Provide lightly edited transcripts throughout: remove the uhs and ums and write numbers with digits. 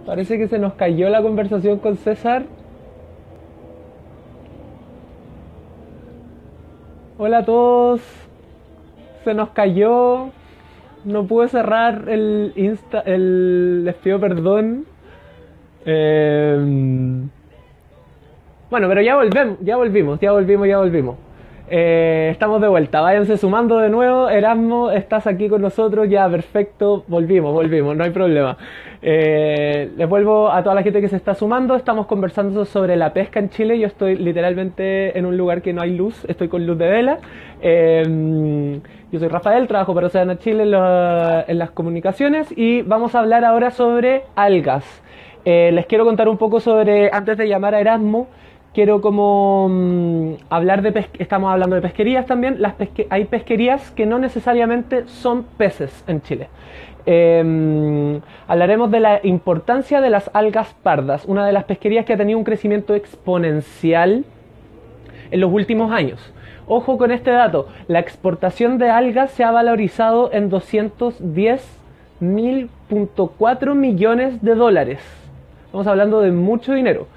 Parece que se nos cayó la conversación con César. Hola a todos. Se nos cayó. No pude cerrar el Insta. Les pido perdón. Eh, bueno, pero ya volvimos. Estamos de vuelta, váyanse sumando de nuevo. Erasmo, estás aquí con nosotros, ya perfecto, volvimos, no hay problema. Les vuelvo a toda la gente que se está sumando. Estamos conversando sobre la pesca en Chile. Yo estoy literalmente en un lugar que no hay luz, estoy con luz de vela. Yo soy Rafael, trabajo para Océano Chile en las comunicaciones y vamos a hablar ahora sobre algas. Les quiero contar un poco sobre, antes de llamar a Erasmo, quiero como hablar de estamos hablando de pesquerías también. Hay pesquerías que no necesariamente son peces en Chile. Hablaremos de la importancia de las algas pardas, una de las pesquerías que ha tenido un crecimiento exponencial en los últimos años. Ojo con este dato, la exportación de algas se ha valorizado en 210.4 millones de dólares. Estamos hablando de mucho dinero.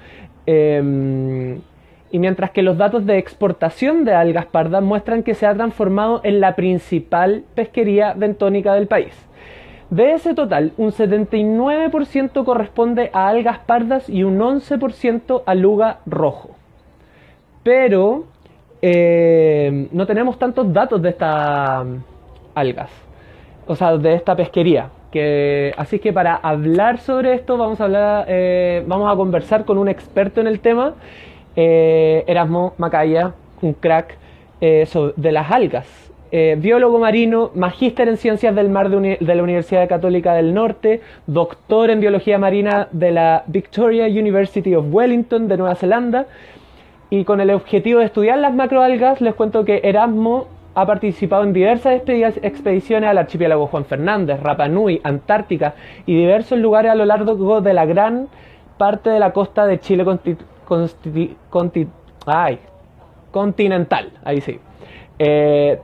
Y mientras que los datos de exportación de algas pardas muestran que se ha transformado en la principal pesquería bentónica del país. De ese total, un 79% corresponde a algas pardas y un 11% a luga rojo. Pero no tenemos tantos datos de estas algas, o sea, de esta pesquería. Así que para hablar sobre esto vamos a conversar con un experto en el tema, Erasmo Macaya, un crack de las algas. Biólogo marino, magíster en ciencias del mar de la Universidad Católica del Norte, doctor en biología marina de la Victoria University of Wellington de Nueva Zelanda. Y con el objetivo de estudiar las macroalgas, les cuento que Erasmo ha participado en diversas expediciones al archipiélago Juan Fernández, Rapa Nui, Antártica y diversos lugares a lo largo de la gran parte de la costa de Chile continental. Ahí sí.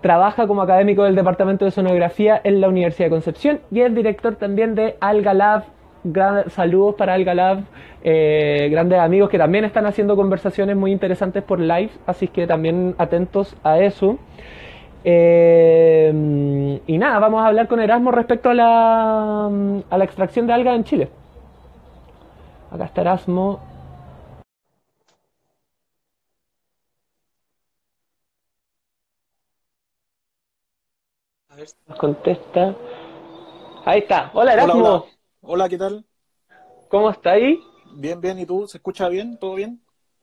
Trabaja como académico del Departamento de Sonografía en la Universidad de Concepción y es director también de Alga Lab. Saludos para Alga Lab, grandes amigos que también están haciendo conversaciones muy interesantes por live, así que también atentos a eso. Y nada, vamos a hablar con Erasmo respecto a la extracción de algas en Chile. Acá está Erasmo. A ver si nos contesta. Ahí está. Hola Hola, Erasmo, hola. Hola, ¿qué tal? ¿cómo está ahí? Bien, bien. ¿Y tú? ¿Se escucha bien? ¿Todo bien?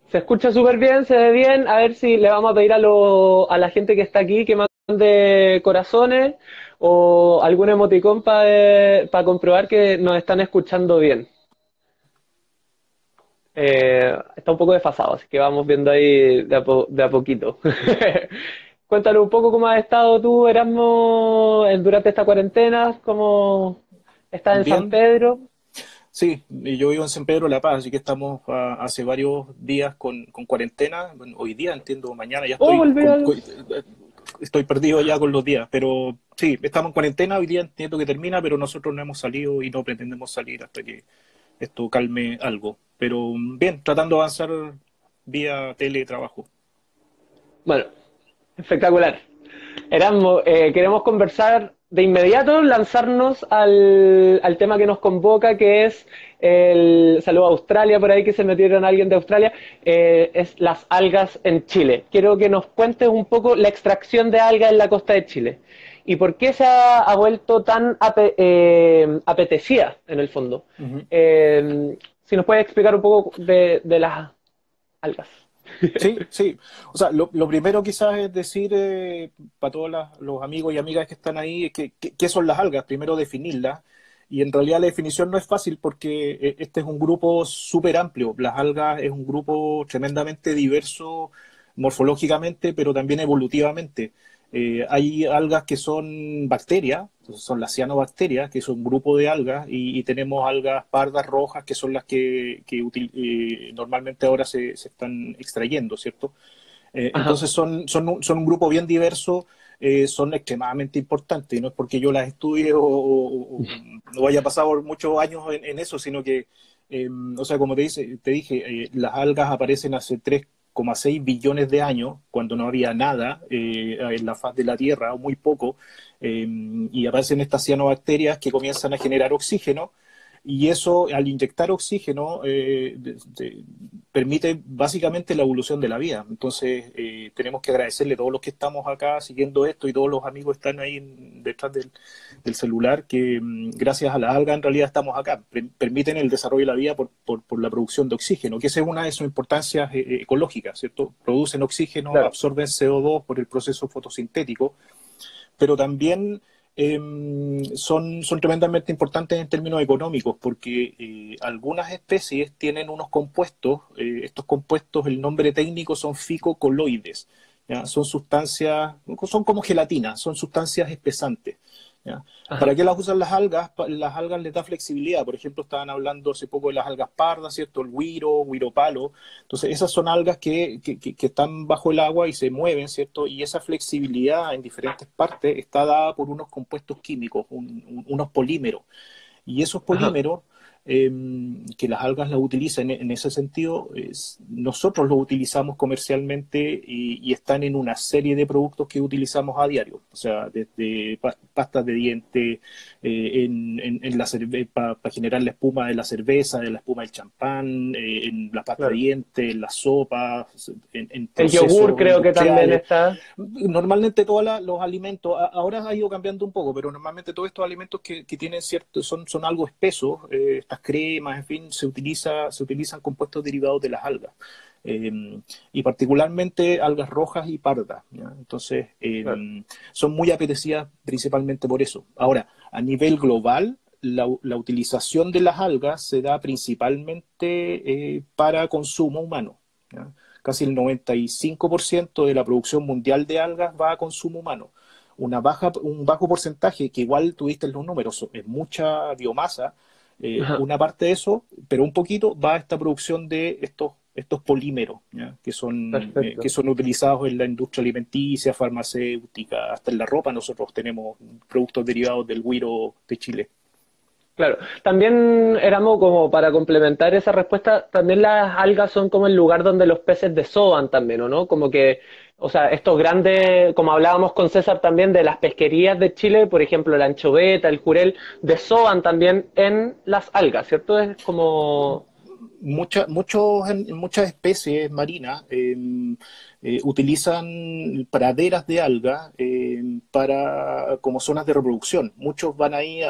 Se escucha súper bien, se ve bien. A ver si le vamos a pedir a la gente que está aquí que mande corazones o algún emoticón para comprobar que nos están escuchando bien. Está un poco desfasado, así que vamos viendo ahí de a poquito. Cuéntale un poco cómo has estado tú, Erasmo, durante esta cuarentena, cómo estás en San Bien. Pedro. Sí, y yo vivo en San Pedro de La Paz, así que estamos hace varios días con cuarentena. Bueno, hoy día entiendo, mañana ya Oh, volví a... estoy perdido ya con los días, pero sí, estamos en cuarentena. Hoy día entiendo que termina, pero nosotros no hemos salido y no pretendemos salir hasta que esto calme algo. Pero bien, tratando de avanzar vía teletrabajo. Bueno, espectacular. Erasmo, queremos conversar de inmediato, lanzarnos al tema que nos convoca, que es el saludo a Australia, por ahí que se metieron alguien de Australia, es las algas en Chile. Quiero que nos cuentes un poco la extracción de algas en la costa de Chile y por qué ha vuelto tan apetecida en el fondo. Ujú. Si nos puedes explicar un poco de las algas. Sí, sí. O sea, lo primero quizás es decir, para todos los amigos y amigas que están ahí, qué son las algas. Primero definirlas. Y en realidad la definición no es fácil porque este es un grupo súper amplio. Las algas es un grupo tremendamente diverso morfológicamente, pero también evolutivamente. Hay algas que son bacterias, son las cianobacterias, que son un grupo de algas, y tenemos algas pardas rojas, que son las que normalmente ahora se están extrayendo, ¿cierto? Ajá. Entonces son un grupo bien diverso, son extremadamente importantes, y no es porque yo las estudie no haya pasado muchos años en eso, sino que, o sea, como te dije, las algas aparecen hace 3,6 billones de años, cuando no había nada en la faz de la Tierra, o muy poco, y aparecen estas cianobacterias que comienzan a generar oxígeno, y eso, al inyectar oxígeno, permite básicamente la evolución de la vida. Entonces, tenemos que agradecerle a todos los que estamos acá siguiendo esto y todos los amigos que están ahí detrás del celular, que gracias a las algas en realidad estamos acá. Permiten el desarrollo de la vida por la producción de oxígeno, que esa es una de sus importancias ecológicas, ¿cierto? Producen oxígeno, Claro. absorben CO2 por el proceso fotosintético, pero también son tremendamente importantes en términos económicos porque algunas especies tienen unos compuestos, estos compuestos, el nombre técnico son ficocoloides, ¿ya? Son sustancias, son como gelatina, son sustancias espesantes, ¿ya? ¿Para Ajá. qué las usan las algas? Las algas les da flexibilidad. Por ejemplo, estaban hablando hace poco de las algas pardas, ¿cierto? El güiro palo. Entonces, esas son algas que están bajo el agua y se mueven, ¿cierto? Y esa flexibilidad en diferentes partes está dada por unos compuestos químicos, unos polímeros. Y esos Ajá. polímeros, que las algas las utilizan en ese sentido, nosotros los utilizamos comercialmente y están en una serie de productos que utilizamos a diario. O sea, desde pastas de diente, para generar la espuma de la espuma del champán, en la pasta de Claro. diente, en las sopas, en El yogur procesos creo que también industriales. está. Normalmente todos los alimentos, ahora ha ido cambiando un poco, pero normalmente todos estos alimentos que tienen cierto, son algo espesos, estas cremas, en fin, se utilizan compuestos derivados de las algas. Y particularmente algas rojas y pardas, ¿ya? Entonces, Claro. son muy apetecidas principalmente por eso. Ahora, a nivel global, la utilización de las algas se da principalmente para consumo humano, ¿ya? Casi el 95% de la producción mundial de algas va a consumo humano. Un bajo porcentaje, que igual tuviste los números, es mucha biomasa, Ajá. una parte de eso, pero un poquito va a esta producción de estos polímeros, ¿ya? Que Perfecto. son utilizados en la industria alimenticia, farmacéutica, hasta en la ropa nosotros tenemos productos derivados del güiro de Chile. Claro, también éramos como para complementar esa respuesta, también las algas son como el lugar donde los peces desovan también, ¿o no? Como que, o sea, estos grandes, como hablábamos con César también de las pesquerías de Chile, por ejemplo, la anchoveta, el jurel, desovan también en las algas, ¿cierto? Es como... Muchas especies marinas utilizan praderas de algas como zonas de reproducción. Muchos van ahí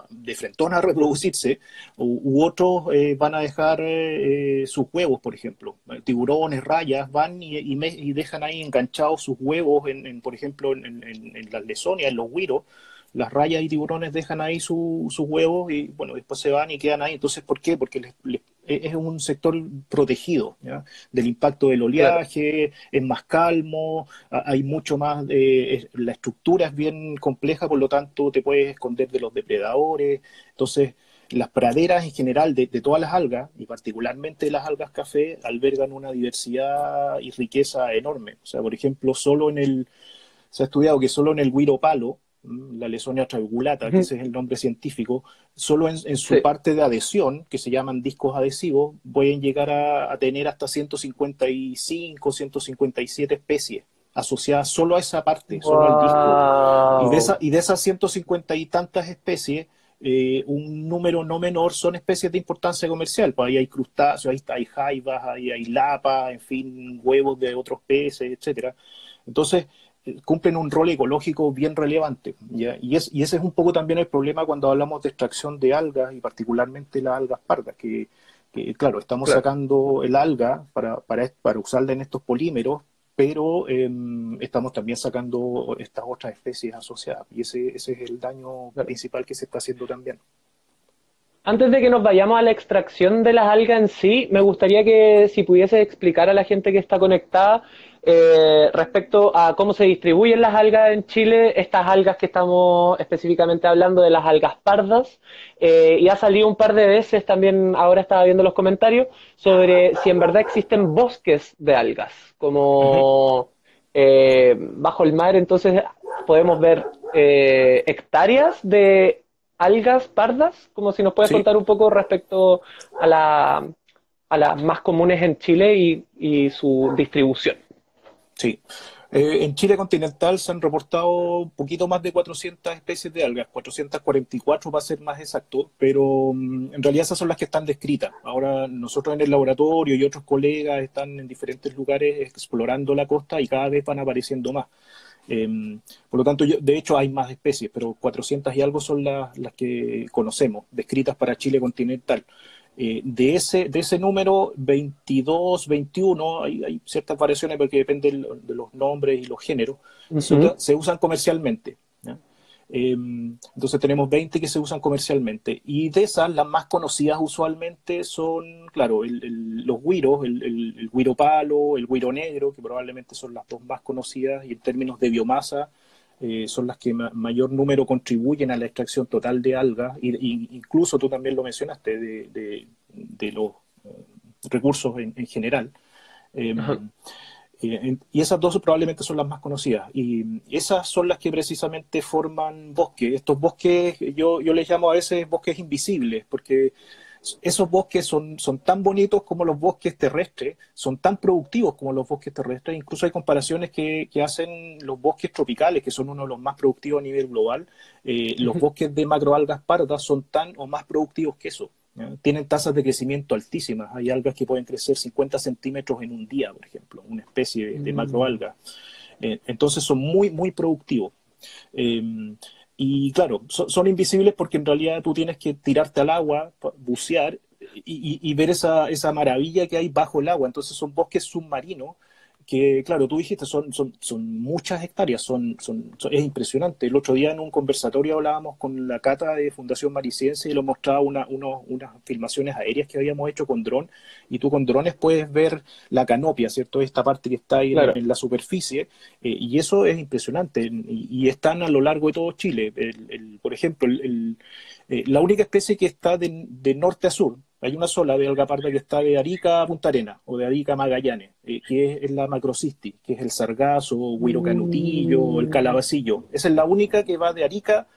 de frentón a reproducirse, u otros van a dejar sus huevos, por ejemplo. Tiburones, rayas, van y dejan ahí enganchados sus huevos, por ejemplo, en las lesonias, en los güiros. Las rayas y tiburones dejan ahí sus huevos y bueno, después se van y quedan ahí. Entonces, ¿por qué? Porque es un sector protegido, ¿ya? Del impacto del Claro, oleaje, es más calmo, hay mucho más, la estructura es bien compleja, por lo tanto te puedes esconder de los depredadores. Entonces, las praderas en general de todas las algas, y particularmente las algas café, albergan una diversidad y riqueza enorme. O sea, por ejemplo, se ha estudiado que solo en el güiro palo, la Lesonia trabeculata, que ujú, ese es el nombre científico, solo en su sí, parte de adhesión, que se llaman discos adhesivos, pueden llegar a tener hasta 155, 157 especies asociadas solo a esa parte, solo al disco. wow, Y de esas 150 y tantas especies, un número no menor son especies de importancia comercial. Pues ahí hay crustáceos, ahí hay jaivas, ahí hay lapas, en fin, huevos de otros peces, etcétera. Entonces, cumplen un rol ecológico bien relevante, ¿ya? Y ese es un poco también el problema cuando hablamos de extracción de algas y particularmente las algas pardas, claro, estamos claro. sacando el alga para usarla en estos polímeros, pero estamos también sacando estas otras especies asociadas y ese es el daño Claro. principal que se está haciendo también. Antes de que nos vayamos a la extracción de las algas en sí, me gustaría que si pudiese explicar a la gente que está conectada respecto a cómo se distribuyen las algas en Chile, estas algas que estamos específicamente hablando de las algas pardas, y ha salido un par de veces también, ahora estaba viendo los comentarios, sobre si en verdad existen bosques de algas, Ujú. como bajo el mar, entonces podemos ver hectáreas de algas pardas, como si nos puedes Sí, contar un poco respecto a a las más comunes en Chile y su distribución. sí. En Chile continental se han reportado un poquito más de 400 especies de algas, 444 para ser más exacto, pero en realidad esas son las que están descritas. Ahora nosotros en el laboratorio y otros colegas están en diferentes lugares explorando la costa y cada vez van apareciendo más. Eh, por lo tanto, de hecho hay más especies, pero 400 y algo son las que conocemos, descritas para Chile continental. De ese número, 22, 21, hay ciertas variaciones porque depende de los nombres y los géneros, Ujú. se usan comercialmente. ¿Ya? Entonces tenemos 20 que se usan comercialmente. Y de esas, las más conocidas usualmente son, claro, los güiros, el güiro palo, el güiro negro, que probablemente son las dos más conocidas y en términos de biomasa son las que mayor número contribuyen a la extracción total de algas. Incluso tú también lo mencionaste, de los recursos en general. Eh, Ajá. y esas dos probablemente son las más conocidas. Y esas son las que precisamente forman bosques. Estos bosques, yo les llamo a veces bosques invisibles, porque esos bosques son tan bonitos como los bosques terrestres, son tan productivos como los bosques terrestres. Incluso hay comparaciones que hacen los bosques tropicales, que son uno de los más productivos a nivel global. Los bosques de macroalgas pardas son tan o más productivos que eso. ¿Ya? Tienen tasas de crecimiento altísimas. Hay algas que pueden crecer 50 centímetros en un día, por ejemplo, una especie de Mm. macroalga. Entonces son muy, muy productivos. Eh, y claro, son invisibles porque en realidad tú tienes que tirarte al agua, bucear y ver esa maravilla que hay bajo el agua. Entonces son bosques submarinos que, claro, tú dijiste, son muchas hectáreas, es impresionante. El otro día en un conversatorio hablábamos con la Cata de Fundación Mariciense y lo mostraba unas filmaciones aéreas que habíamos hecho con dron, y tú con drones puedes ver la canopia, ¿cierto? Esta parte que está ahí Claro. en la superficie, y eso es impresionante, y están a lo largo de todo Chile. Por ejemplo, la única especie que está de norte a sur, hay una sola de alga parda que está de Arica a Punta Arenas o de Arica a Magallanes, que es la macrocisti, que es el sargazo, güiro canutillo, el Mm. calabacillo. Esa es la única que va de Arica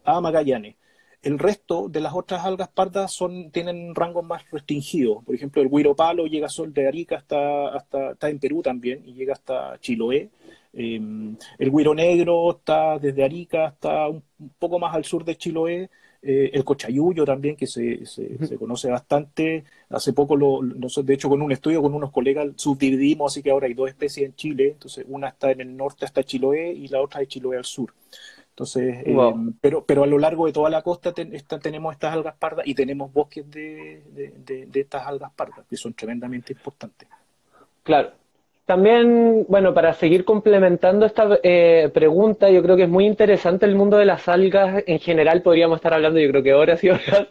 a Magallanes. El resto de las otras algas pardas tienen rangos más restringidos. Por ejemplo, el güiro palo llega sol de Arica está en Perú también y llega hasta Chiloé. El güiro negro está desde Arica hasta un poco más al sur de Chiloé. El cochayuyo también, que se conoce bastante. Hace poco, no sé, de hecho, con un estudio con unos colegas subdividimos, así que ahora hay dos especies en Chile. Entonces, una está en el norte hasta Chiloé y la otra de Chiloé al sur. Entonces, Wow. pero a lo largo de toda la costa tenemos estas algas pardas y tenemos bosques de estas algas pardas, que son tremendamente importantes. Claro. También, bueno, para seguir complementando esta pregunta, yo creo que es muy interesante el mundo de las algas. En general podríamos estar hablando, yo creo que horas y horas,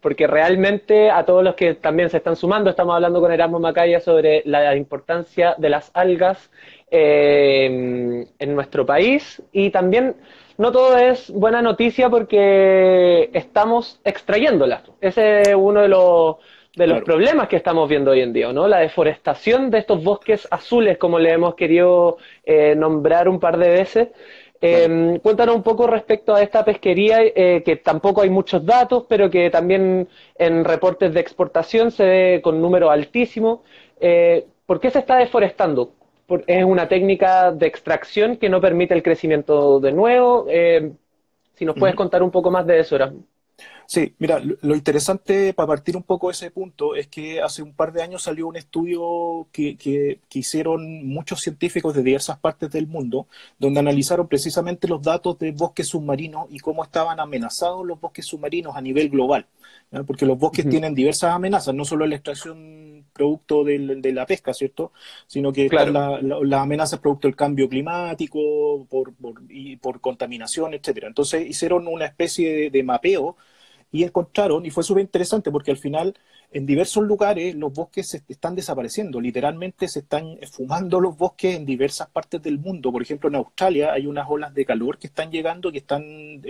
porque realmente a todos los que también se están sumando, estamos hablando con Erasmo Macaya sobre la importancia de las algas en nuestro país y también no todo es buena noticia porque estamos extrayéndolas. Ese es uno de los Claro. problemas que estamos viendo hoy en día, ¿no? La deforestación de estos bosques azules, como le hemos querido nombrar un par de veces. Claro. Cuéntanos un poco respecto a esta pesquería, que tampoco hay muchos datos, pero que también en reportes de exportación se ve con números altísimos. ¿Por qué se está deforestando? Es una técnica de extracción que no permite el crecimiento de nuevo. Si nos puedes Ujú. contar un poco más de eso, Erasmo. Sí, mira, lo interesante para partir un poco de ese punto es que hace un par de años salió un estudio que hicieron muchos científicos de diversas partes del mundo, donde analizaron precisamente los datos de bosques submarinos y cómo estaban amenazados los bosques submarinos a nivel global. ¿Ya? Porque los bosques Ujú. tienen diversas amenazas, no solo la extracción producto de la pesca, ¿cierto? Sino que están Claro. las amenazas producto del cambio climático, y por contaminación, etcétera. Entonces hicieron una especie de mapeo y encontraron, y fue súper interesante porque al final en diversos lugares los bosques se están desapareciendo, literalmente se están fumando los bosques en diversas partes del mundo. Por ejemplo, en Australia hay unas olas de calor que están llegando que están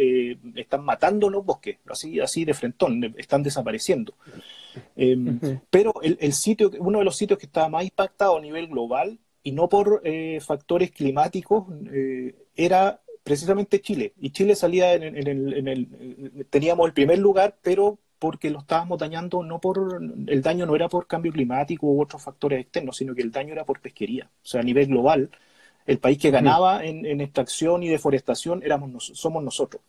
matando los bosques, así de frentón, están desapareciendo. Ujú. Pero uno de los sitios que estaba más impactado a nivel global, y no por factores climáticos, era precisamente Chile. Y Chile salía teníamos el primer lugar, pero porque lo estábamos dañando, el daño no era por cambio climático u otros factores externos, sino que el daño era por pesquería. O sea, a nivel global, el país que Ujú. ganaba en extracción y deforestación somos nosotros.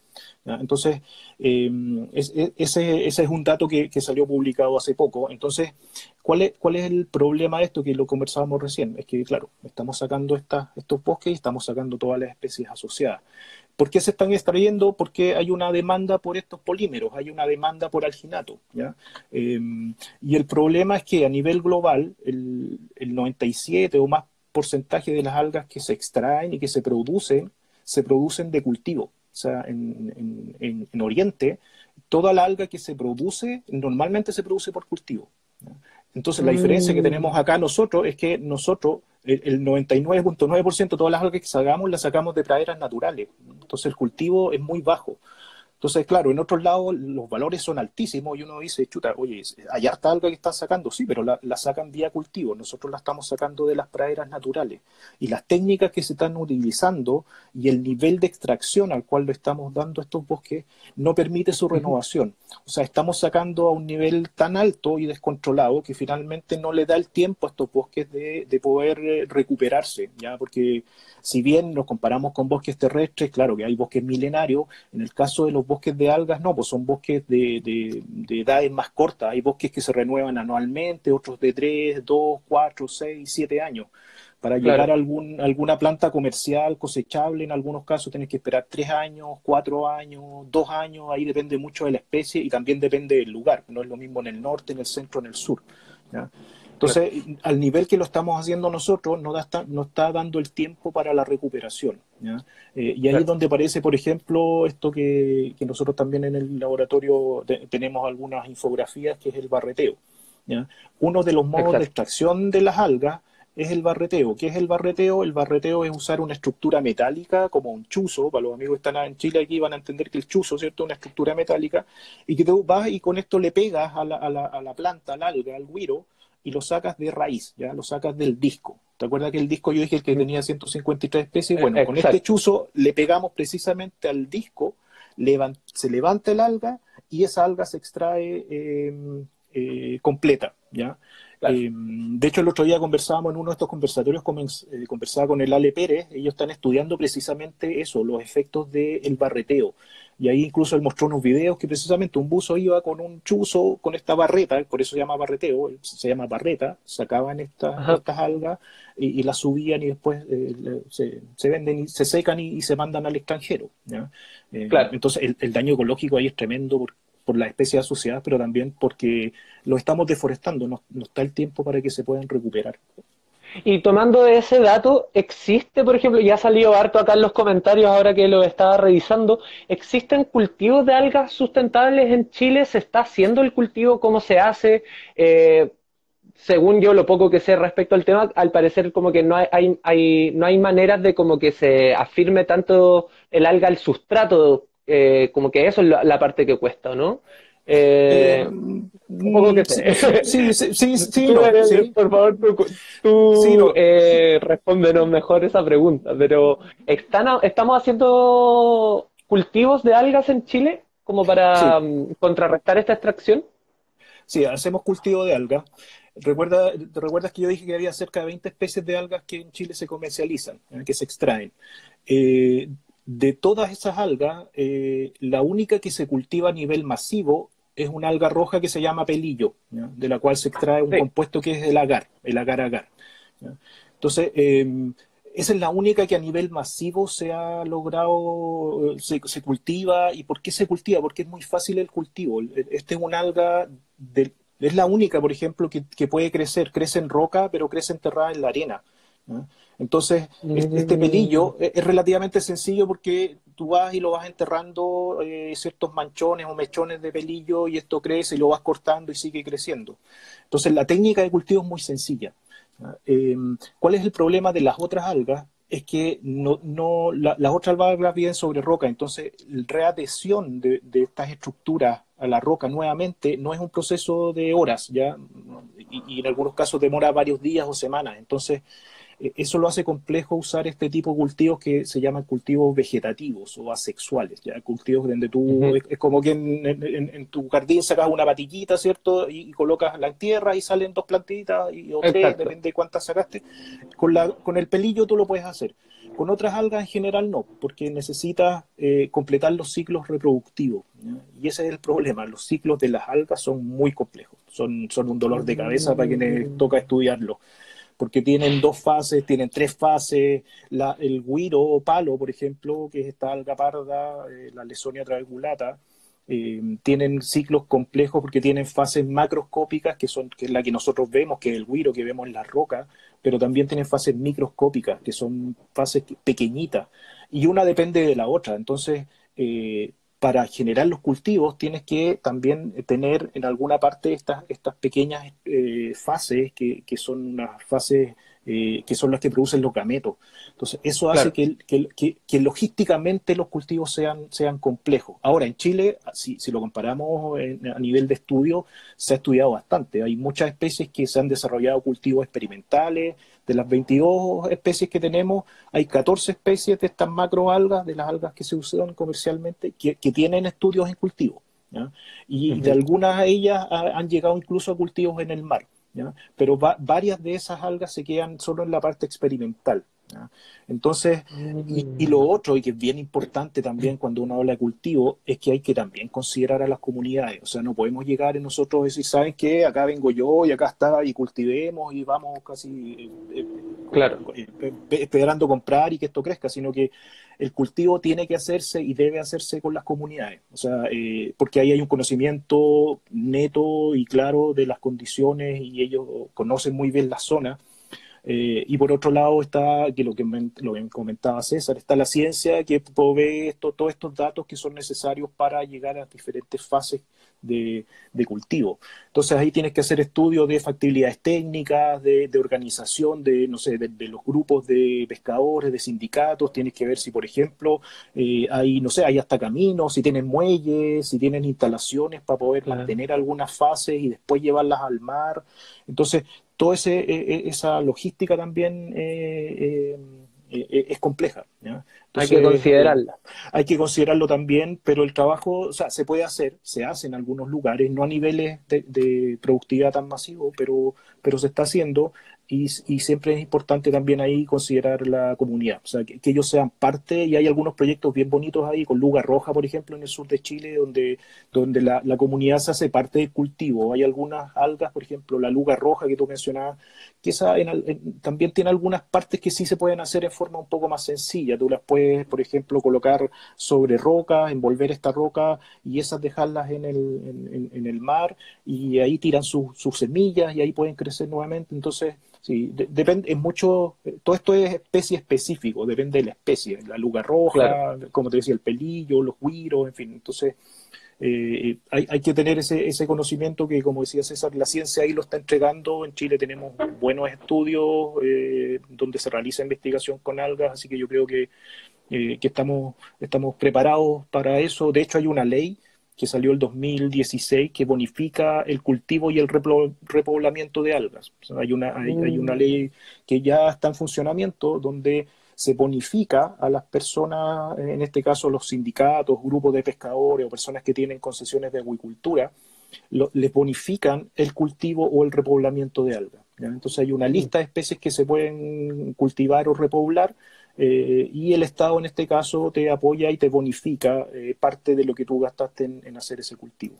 ¿Ya? Entonces, ese es un dato que salió publicado hace poco. Entonces, ¿cuál es el problema de esto? Que lo conversábamos recién. Es que, claro, estamos sacando estos bosques y estamos sacando todas las especies asociadas. ¿Por qué se están extrayendo? Porque hay una demanda por estos polímeros, hay una demanda por alginato. ¿Ya? Y el problema es que a nivel global, el 97 o más porcentaje de las algas que se extraen y que se producen de cultivo. O sea, en Oriente, toda la alga que se produce normalmente se produce por cultivo. ¿Ya? Entonces, la diferencia que tenemos Mm. acá nosotros es que nosotros, el 99.9% de todas las algas que sacamos, las sacamos de praderas naturales. Entonces, el cultivo es muy bajo. Entonces, claro, en otros lados los valores son altísimos y uno dice, chuta, oye, allá está algo que están sacando, sí, pero la sacan vía cultivo, nosotros la estamos sacando de las praderas naturales. Y las técnicas que se están utilizando y el nivel de extracción al cual le estamos dando a estos bosques no permite su Ujú. renovación. O sea, estamos sacando a un nivel tan alto y descontrolado que finalmente no le da el tiempo a estos bosques de poder recuperarse, ¿ya? Porque si bien nos comparamos con bosques terrestres, claro que hay bosques milenarios, en el caso de los bosques de algas, no, pues son bosques de edades más cortas. Hay bosques que se renuevan anualmente, otros de 3, 2, 4, 6, 7 años. Para llegar Claro, a alguna planta comercial cosechable, en algunos casos tienes que esperar 3 años, 4 años, 2 años, ahí depende mucho de la especie y también depende del lugar. No es lo mismo en el norte, en el centro, en el sur. ¿Ya? claro. Entonces, al nivel que lo estamos haciendo nosotros, no está dando el tiempo para la recuperación. ¿Ya? Y ahí es Claro. donde aparece, por ejemplo, esto que nosotros también en el laboratorio tenemos algunas infografías, que es el barreteo. ¿Ya? Uno de los modos de Exacto. extracción de las algas es el barreteo. ¿Qué es el barreteo? El barreteo es usar una estructura metálica como un chuzo. Para los amigos que están en Chile aquí van a entender que el chuzo, ¿cierto? Es una estructura metálica y que tú vas y con esto le pegas a la planta, al alga, al güiro, y lo sacas de raíz, ¿ya? Lo sacas del disco. ¿Te acuerdas que el disco yo dije que Ujú. tenía 153 especies? Bueno, con este Exacto. chuzo le pegamos precisamente al disco, se levanta el alga y esa alga se extrae completa, ¿ya? Claro. De hecho, el otro día conversábamos en uno de estos conversatorios, conversaba con el Ale Pérez, ellos están estudiando precisamente eso, los efectos del barreteo. Y ahí incluso él mostró unos videos que precisamente un buzo iba con un chuzo, con esta barreta, por eso se llama barreteo, se llama barreta, sacaban Ajá. estas algas y las subían y después se venden y se secan y se mandan al extranjero. ¿Ya? Claro. Entonces el daño ecológico ahí es tremendo por las especies asociadas, pero también porque lo estamos deforestando, no está el tiempo para que se puedan recuperar. Y tomando de ese dato, existe, por ejemplo, ya ha salido harto acá en los comentarios ahora que lo estaba revisando, ¿existen cultivos de algas sustentables en Chile? ¿Se está haciendo el cultivo? ¿Cómo se hace? Eh, Según yo, lo poco que sé respecto al tema, al parecer como que no hay maneras de como que se afirme tanto el alga al sustrato, como que eso es la parte que cuesta, ¿no? Eh, Eh, lo poco que sí, sé. sí, sí, sí, sí, Tú no, eres, sí, por favor, sí, no. respóndenos mejor esa pregunta. Pero ¿estamos haciendo cultivos de algas en Chile como para Sí, contrarrestar esta extracción? sí, hacemos cultivo de algas. ¿Te recuerdas que yo dije que había cerca de 20 especies de algas que en Chile se comercializan, que se extraen? Eh, de todas esas algas, la única que se cultiva a nivel masivo es una alga roja que se llama pelillo, ¿ya? De la cual se extrae un Sí. compuesto que es el agar-agar. ¿Ya? Entonces, esa es la única que a nivel masivo se ha logrado, se cultiva. ¿Y por qué se cultiva? Porque es muy fácil el cultivo. Este es un alga, es la única, por ejemplo, que puede crecer. Crece en roca, pero crece enterrada en la arena. ¿Ya? Entonces, este Mm, pelillo es relativamente sencillo porque tú vas y lo vas enterrando ciertos manchones o mechones de pelillo y esto crece y lo vas cortando y sigue creciendo. Entonces, la técnica de cultivo es muy sencilla. Eh, ¿Cuál es el problema de las otras algas? Es que las otras algas viven sobre roca, entonces la readhesión de estas estructuras a la roca nuevamente no es un proceso de horas, ¿ya? Y en algunos casos demora varios días o semanas. Entonces, eso lo hace complejo usar este tipo de cultivos que se llaman cultivos vegetativos o asexuales, ¿ya? Cultivos donde tú, Ujú. es como que en tu jardín sacas una patillita, ¿cierto? Y colocas la tierra y salen dos plantitas o tres, Exacto. depende de cuántas sacaste. Con el pelillo tú lo puedes hacer. Con otras algas en general no, porque necesitas completar los ciclos reproductivos, ¿ya? Y ese es el problema. Los ciclos de las algas son muy complejos, son un dolor de cabeza para quienes toca Mm. estudiarlo, porque tienen dos fases, tienen tres fases. El guiro o palo, por ejemplo, que es esta alga parda, la Lesonia trabeculata, tienen ciclos complejos porque tienen fases macroscópicas, que es la que nosotros vemos, que es el guiro que vemos en las rocas, pero también tienen fases microscópicas, que son fases pequeñitas, y una depende de la otra. Entonces, para generar los cultivos tienes que también tener en alguna parte estas pequeñas fases que son unas fases que son las que producen los gametos. Entonces, eso hace Claro. que logísticamente los cultivos sean complejos. Ahora, en Chile, si lo comparamos a nivel de estudio, se ha estudiado bastante. Hay muchas especies que se han desarrollado cultivos experimentales. De las 22 especies que tenemos, hay 14 especies de estas macroalgas, de las algas que se usan comercialmente, que tienen estudios en cultivo, ¿ya? Y de Ujú. algunas de ellas han llegado incluso a cultivos en el mar, ¿ya? Pero varias de esas algas se quedan solo en la parte experimental, ¿ya? Entonces, y lo Mm. otro, y que es bien importante también cuando uno habla de cultivo, es que hay que también considerar a las comunidades. O sea, no podemos llegar y nosotros decir, ¿saben qué? Acá vengo yo y acá está, y cultivemos y vamos casi Claro. esperando comprar y que esto crezca, sino que el cultivo tiene que hacerse y debe hacerse con las comunidades. O sea, porque ahí hay un conocimiento neto y claro de las condiciones y ellos conocen muy bien la zona. Y por otro lado está, que lo que comentaba César, está la ciencia que provee todos estos datos que son necesarios para llegar a diferentes fases de cultivo. Entonces ahí tienes que hacer estudios de factibilidades técnicas, de organización, no sé, de los grupos de pescadores, de sindicatos. Tienes que ver si, por ejemplo, hay, no sé, hay hasta caminos, si tienen muelles, si tienen instalaciones para poder Claro. mantener algunas fases y después llevarlas al mar. Entonces, toda esa logística también es compleja, ¿ya? Hay que Entonces, considerarla. hay que considerarlo también, pero el trabajo, o sea, se puede hacer, se hace en algunos lugares, no a niveles de productividad tan masivo, pero se está haciendo y siempre es importante también ahí considerar la comunidad, o sea, que ellos sean parte y hay algunos proyectos bien bonitos ahí, con Luga Roja, por ejemplo, en el sur de Chile, donde la comunidad se hace parte del cultivo. Hay algunas algas, por ejemplo, la Luga Roja que tú mencionabas, que esa también tiene algunas partes que sí se pueden hacer en forma un poco más sencilla. Tú las puedes, por ejemplo, colocar sobre rocas, envolver esta roca y esas dejarlas en el mar y ahí tiran sus semillas y ahí pueden crecer nuevamente. Entonces, sí, depende, es mucho, todo esto es especie específico, depende de la especie. La luga Claro. roja, como te decía, el pelillo, los güiros, en fin. Entonces, hay que tener ese conocimiento que, como decía César, la ciencia ahí lo está entregando. En Chile tenemos buenos estudios donde se realiza investigación con algas, así que yo creo que estamos preparados para eso. De hecho, hay una ley que salió el 2016 que bonifica el cultivo y el repoblamiento de algas. O sea, hay una Mm. ley que ya está en funcionamiento donde se bonifica a las personas, en este caso los sindicatos, grupos de pescadores o personas que tienen concesiones de acuicultura, les bonifican el cultivo o el repoblamiento de algas, ¿ya? Entonces hay una Mm. lista de especies que se pueden cultivar o repoblar y el Estado en este caso te apoya y te bonifica parte de lo que tú gastaste en hacer ese cultivo.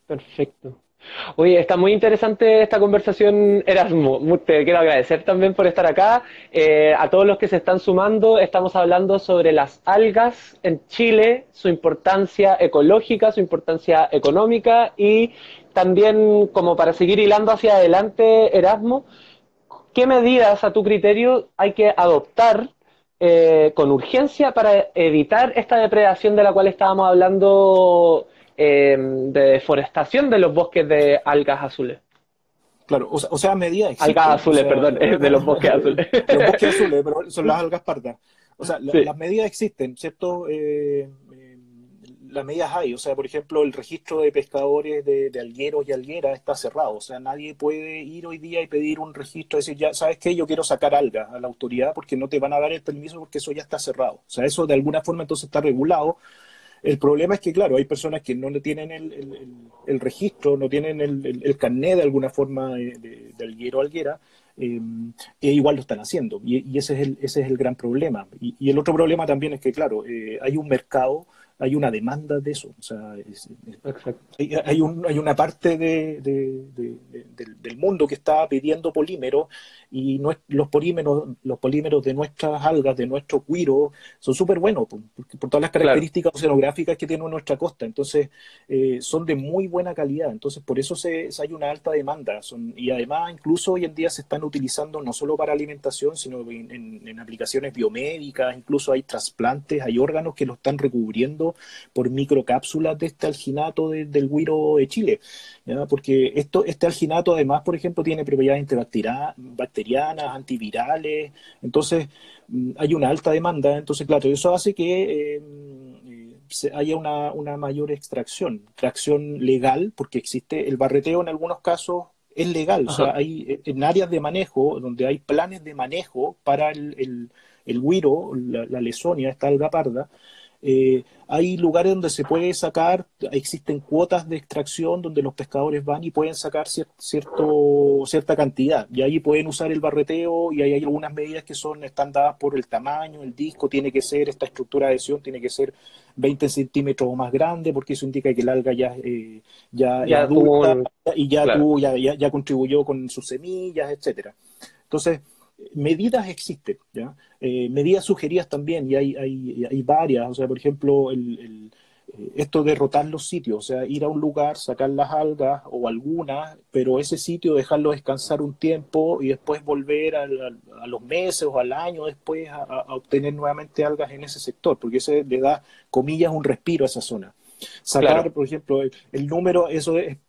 Perfecto. Oye, está muy interesante esta conversación, Erasmo. Te quiero agradecer también por estar acá. A todos los que se están sumando, estamos hablando sobre las algas en Chile, su importancia ecológica, su importancia económica y también, como para seguir hilando hacia adelante, Erasmo, ¿qué medidas a tu criterio hay que adoptar con urgencia para evitar esta depredación de la cual estábamos hablando, de deforestación de los bosques de algas azules? Claro, o sea, medidas Algas existen, o azules, sea, perdón, de los bosques azules. los bosques azules, pero son las algas pardas. O sea, Sí. las medidas existen, ¿cierto? las medidas hay. O sea, por ejemplo, el registro de pescadores de algueros y algueras está cerrado. O sea, nadie puede ir hoy día y pedir un registro, decir, ya, ¿sabes qué? Yo quiero sacar algas a la autoridad porque no te van a dar el permiso porque eso ya está cerrado. O sea, eso de alguna forma entonces está regulado. El problema es que, claro, hay personas que no le tienen el registro, no tienen el carné de alguna forma de alguero o alguera, eh, e igual lo están haciendo. Y ese es el gran problema. Y el otro problema también es que, claro, hay un mercado, hay una demanda de eso. O sea, Exacto. hay una parte del mundo que está pidiendo polímeros y los polímeros de nuestras algas, de nuestro cuiro, son súper buenos por todas las Claro. características oceanográficas que tiene nuestra costa. Entonces, son de muy buena calidad. Entonces, por eso hay una alta demanda. Y además, incluso hoy en día se están utilizando no solo para alimentación, sino en aplicaciones biomédicas, incluso hay trasplantes, hay órganos que lo están recubriendo por microcápsulas de este alginato del güiro de Chile, ¿ya? Porque este alginato además, por ejemplo, tiene propiedades bacterianas, antivirales, entonces hay una alta demanda, entonces claro, eso hace que haya una mayor extracción legal, porque existe el barreteo en algunos casos. Es legal, o sea, Ajá. hay en áreas de manejo donde hay planes de manejo para el güiro, la lesonia, esta alga parda, hay lugares donde se puede sacar, existen cuotas de extracción donde los pescadores van y pueden sacar cierta cantidad. Y ahí pueden usar el barreteo y hay algunas medidas que están dadas por el tamaño, el disco, esta estructura de adhesión tiene que ser 20 centímetros o más grande porque eso indica que el alga ya es Ya tuvo adulta un... y Claro. ya contribuyó con sus semillas, etcétera. Entonces, medidas existen, ¿ya? Medidas sugeridas también, y hay varias, o sea, por ejemplo, esto de rotar los sitios, o sea, ir a un lugar, sacar las algas o algunas, pero ese sitio dejarlo descansar un tiempo y después volver a los meses o al año después a obtener nuevamente algas en ese sector, porque ese le da, comillas, un respiro a esa zona. Sacar, Claro. por ejemplo, el número,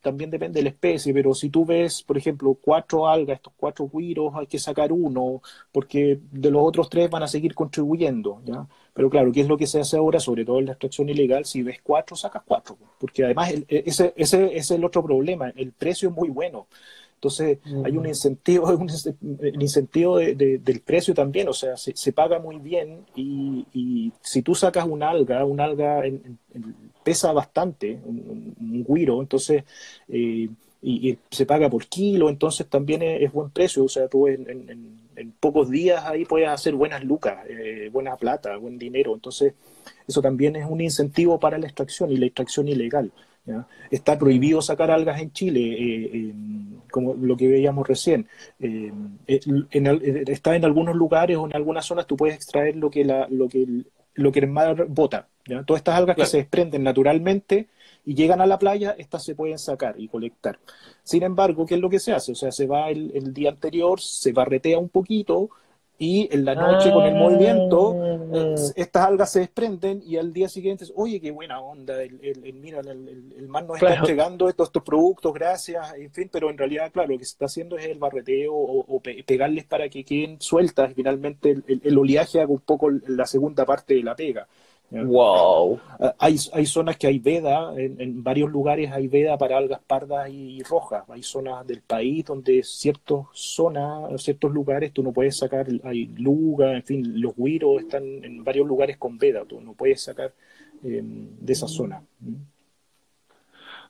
también depende de la especie, pero si tú ves, por ejemplo, 4 algas, estos 4 güiros, hay que sacar uno, porque de los otros 3 van a seguir contribuyendo, ¿ya? Pero claro, ¿qué es lo que se hace ahora, sobre todo en la extracción ilegal? Si ves 4, sacas 4, porque además ese es el otro problema, el precio es muy bueno. Entonces hay un Mm. incentivo, el incentivo del precio también, o sea, se paga muy bien y si tú sacas un alga pesa bastante, un güiro, entonces, y se paga por kilo, entonces también es buen precio, o sea, tú en pocos días ahí puedes hacer buenas lucas, buena plata, buen dinero, entonces eso también es un incentivo para la extracción y la extracción ilegal. ¿Ya? Está Mm. prohibido sacar algas en Chile, como lo que veíamos recién. Está en algunos lugares o en algunas zonas tú puedes extraer lo que el mar bota. ¿Ya? Todas estas algas que se Claro. desprenden naturalmente y llegan a la playa, estas se pueden sacar y colectar. Sin embargo, ¿qué es lo que se hace? O sea, se va el día anterior, se barretea un poquito y en la noche con el movimiento Ah, estas algas se desprenden y al día siguiente, oye, qué buena onda, mira, el mar nos está claro. entregando estos productos, gracias, en fin, pero en realidad, claro, lo que se está haciendo es el barreteo o pegarles para que queden sueltas y finalmente el oleaje haga un poco la segunda parte de la pega. ¿Ya? Wow. Hay zonas que hay veda, en varios lugares hay veda para algas pardas y rojas. Hay zonas del país donde ciertos lugares tú no puedes sacar, hay luga, en fin, los güiros están en varios lugares con veda, tú no puedes sacar de esa zona.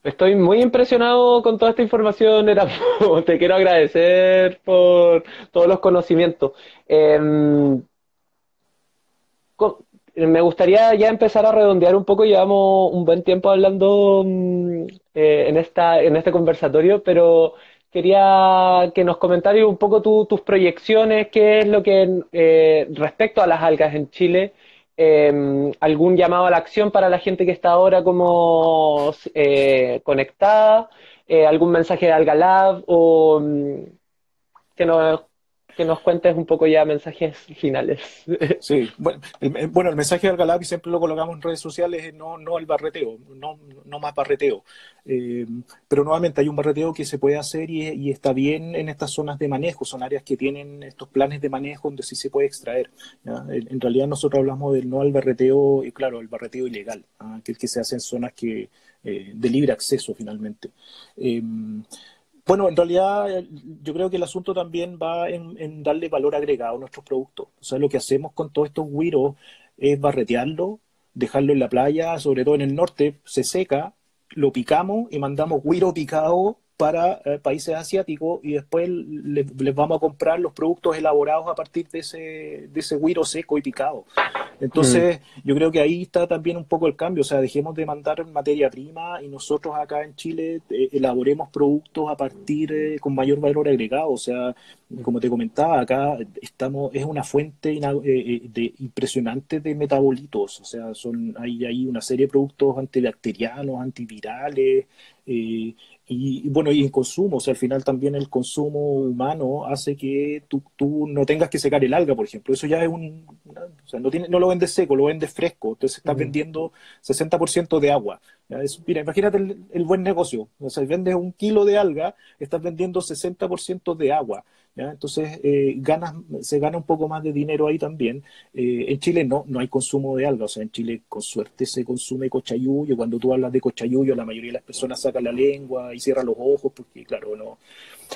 Estoy muy impresionado con toda esta información, Erasmo. Te quiero agradecer por todos los conocimientos. Em, Me gustaría ya empezar a redondear un poco. Llevamos un buen tiempo hablando en este conversatorio, pero quería que nos comentaras un poco tus proyecciones, qué es lo que respecto a las algas en Chile, algún llamado a la acción para la gente que está ahora como conectada, algún mensaje de Alga Lab o que nos, que nos cuentes un poco ya mensajes finales. Sí, bueno, el mensaje de Algalabi siempre lo colocamos en redes sociales, no el barreteo, no más barreteo. Eh, pero nuevamente hay un barreteo que se puede hacer y está bien en estas zonas de manejo, son áreas que tienen estos planes de manejo donde sí se puede extraer. ¿Ya? En realidad nosotros hablamos del no al barreteo, y claro, el barreteo ilegal, ¿ah? Que es el que se hace en zonas de libre acceso finalmente. Eh, bueno, en realidad yo creo que el asunto también va en darle valor agregado a nuestros productos. O sea, lo que hacemos con todos estos güiros es barretearlo, dejarlo en la playa, sobre todo en el norte, se seca, lo picamos y mandamos güiro picado para países asiáticos y después les vamos a comprar los productos elaborados a partir de ese güiro seco y picado. Mm. Entonces, yo creo que ahí está también un poco el cambio, o sea, dejemos de mandar materia prima y nosotros acá en Chile elaboremos productos a partir con mayor valor agregado, o sea, como te comentaba, acá es una fuente impresionante de metabolitos, o sea, hay una serie de productos antibacterianos, antivirales, eh, bueno, y en consumo, o sea, al final también el consumo humano hace que tú no tengas que secar el alga, por ejemplo. Eso ya es o sea, no lo vendes seco, lo vendes fresco. Entonces estás Mm. vendiendo 60% de agua. ¿Ya? Mira, imagínate el buen negocio. O sea, vendes 1 kilo de alga, estás vendiendo 60% de agua. ¿Ya? Entonces se gana un poco más de dinero ahí también. En Chile no hay consumo de alga, o sea, en Chile con suerte se consume cochayuyo. Cuando tú hablas de cochayuyo, la mayoría de las personas sacan la lengua y cierran los ojos porque, claro, no.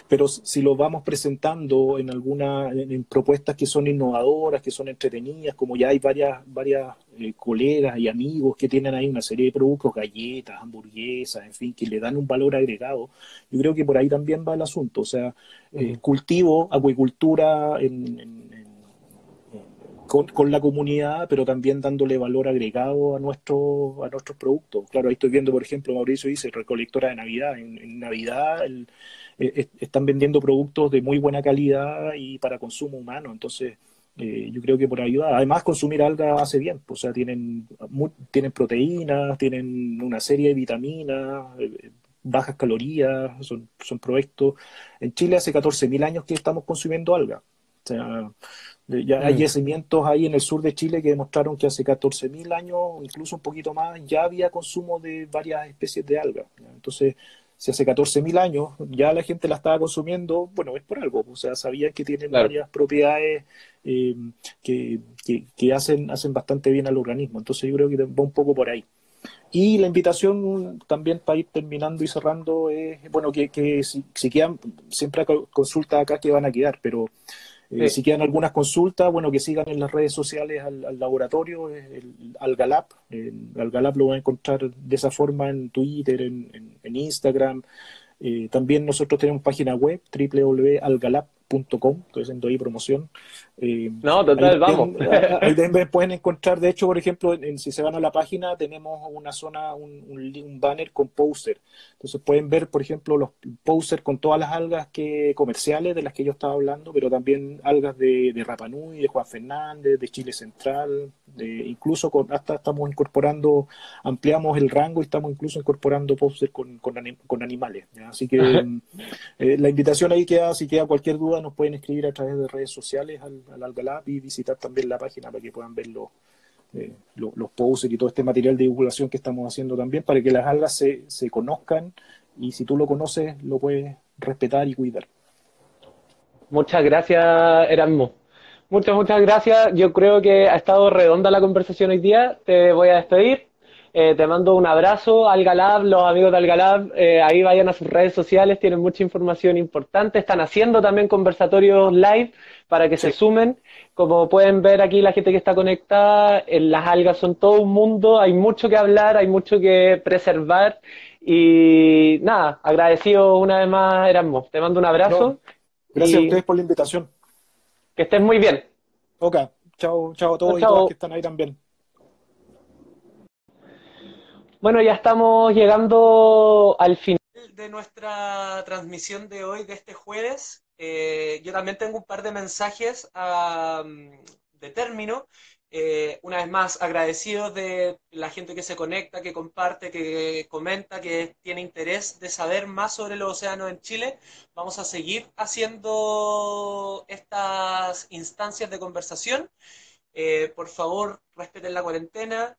Pero si lo vamos presentando en propuestas que son innovadoras, que son entretenidas, como ya hay varias colegas y amigos que tienen ahí una serie de productos, galletas, hamburguesas, en fin, que le dan un valor agregado, yo creo que por ahí también va el asunto. O sea, Mm. cultivo, acuicultura con la comunidad, pero también dándole valor agregado a nuestros productos. Claro, ahí estoy viendo, por ejemplo, Mauricio dice recolectora de Navidad. En Navidad están vendiendo productos de muy buena calidad y para consumo humano. Entonces, yo creo que por ayudar. Además, consumir algas hace bien. O sea, tienen proteínas, tienen una serie de vitaminas, bajas calorías, son productos. En Chile hace 14.000 años que estamos consumiendo algas. O sea, ya hay Mm. yacimientos ahí en el sur de Chile que demostraron que hace 14.000 años, incluso un poquito más, ya había consumo de varias especies de algas. ¿Ya? Entonces, si hace 14.000 años ya la gente la estaba consumiendo, bueno, es por algo. O sea, sabían que tienen Claro. varias propiedades eh, que hacen bastante bien al organismo. Entonces, yo creo que va un poco por ahí. Y la invitación también para ir terminando y cerrando es, bueno, que si quedan, siempre hay consultas acá que van a quedar, pero Sí. si quedan algunas consultas, bueno, que sigan en las redes sociales al laboratorio, Algalab. Algalab lo van a encontrar de esa forma en Twitter, en Instagram. También nosotros tenemos página web, www.algalab.com, estoy haciendo ahí promoción. Eh, No, ahí, total, vamos. también, ahí también pueden encontrar, de hecho, por ejemplo, si se van a la página, tenemos una zona, un banner con póster. Entonces pueden ver, por ejemplo, los póster con todas las algas comerciales de las que yo estaba hablando, pero también algas de Rapa Nui, de Juan Fernández, de Chile Central, incluso hasta estamos incorporando, ampliamos el rango y estamos incluso incorporando póster con animales. ¿Ya? Así que la invitación ahí queda, si queda cualquier duda, nos pueden escribir a través de redes sociales al Algalab y visitar también la página para que puedan ver los posters y todo este material de divulgación que estamos haciendo también para que las algas se conozcan y si tú lo conoces, lo puedes respetar y cuidar. Muchas gracias, Erasmo. Muchas gracias. Yo creo que ha estado redonda la conversación hoy día. Te voy a despedir. Te mando un abrazo al Galab, los amigos de Algalab. Ahí vayan a sus redes sociales, tienen mucha información importante. Están haciendo también conversatorios live para que se Sí, sumen. Como pueden ver aquí, la gente que está conectada, las algas son todo un mundo. Hay mucho que hablar, hay mucho que preservar. Y nada, agradecido una vez más, Erasmo. Te mando un no, abrazo gracias a y ustedes por la invitación. que estés muy bien. Ok, chao, chao a Chao, todos y todas que chao. están ahí también. Bueno, ya estamos llegando al final de nuestra transmisión de hoy, de este jueves. Yo también tengo un par de mensajes de término. Una vez más, agradecidos de la gente que se conecta, que comparte, que comenta, que tiene interés de saber más sobre los océanos en Chile. Vamos a seguir haciendo estas instancias de conversación. Por favor, respeten la cuarentena,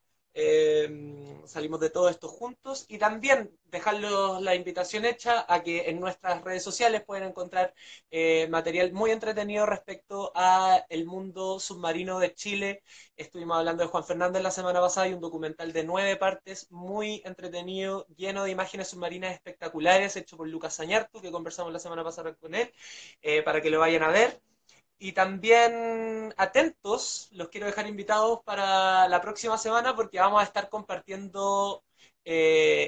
salimos de todo esto juntos y también dejarlos la invitación hecha a que en nuestras redes sociales pueden encontrar material muy entretenido respecto a el mundo submarino de Chile. Estuvimos hablando de Juan Fernández la semana pasada y un documental de 9 partes muy entretenido, lleno de imágenes submarinas espectaculares, hecho por Lucas Sañartu, que conversamos la semana pasada con él, para que lo vayan a ver. Y también atentos, los quiero dejar invitados para la próxima semana porque vamos a estar compartiendo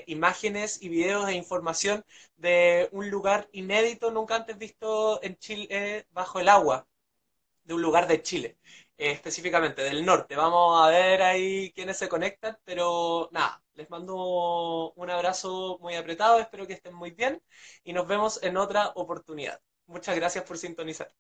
imágenes y videos e información de un lugar inédito, nunca antes visto en Chile, bajo el agua, de un lugar de Chile, específicamente del norte. Vamos a ver ahí quiénes se conectan, pero nada, les mando un abrazo muy apretado, espero que estén muy bien y nos vemos en otra oportunidad. Muchas gracias por sintonizar.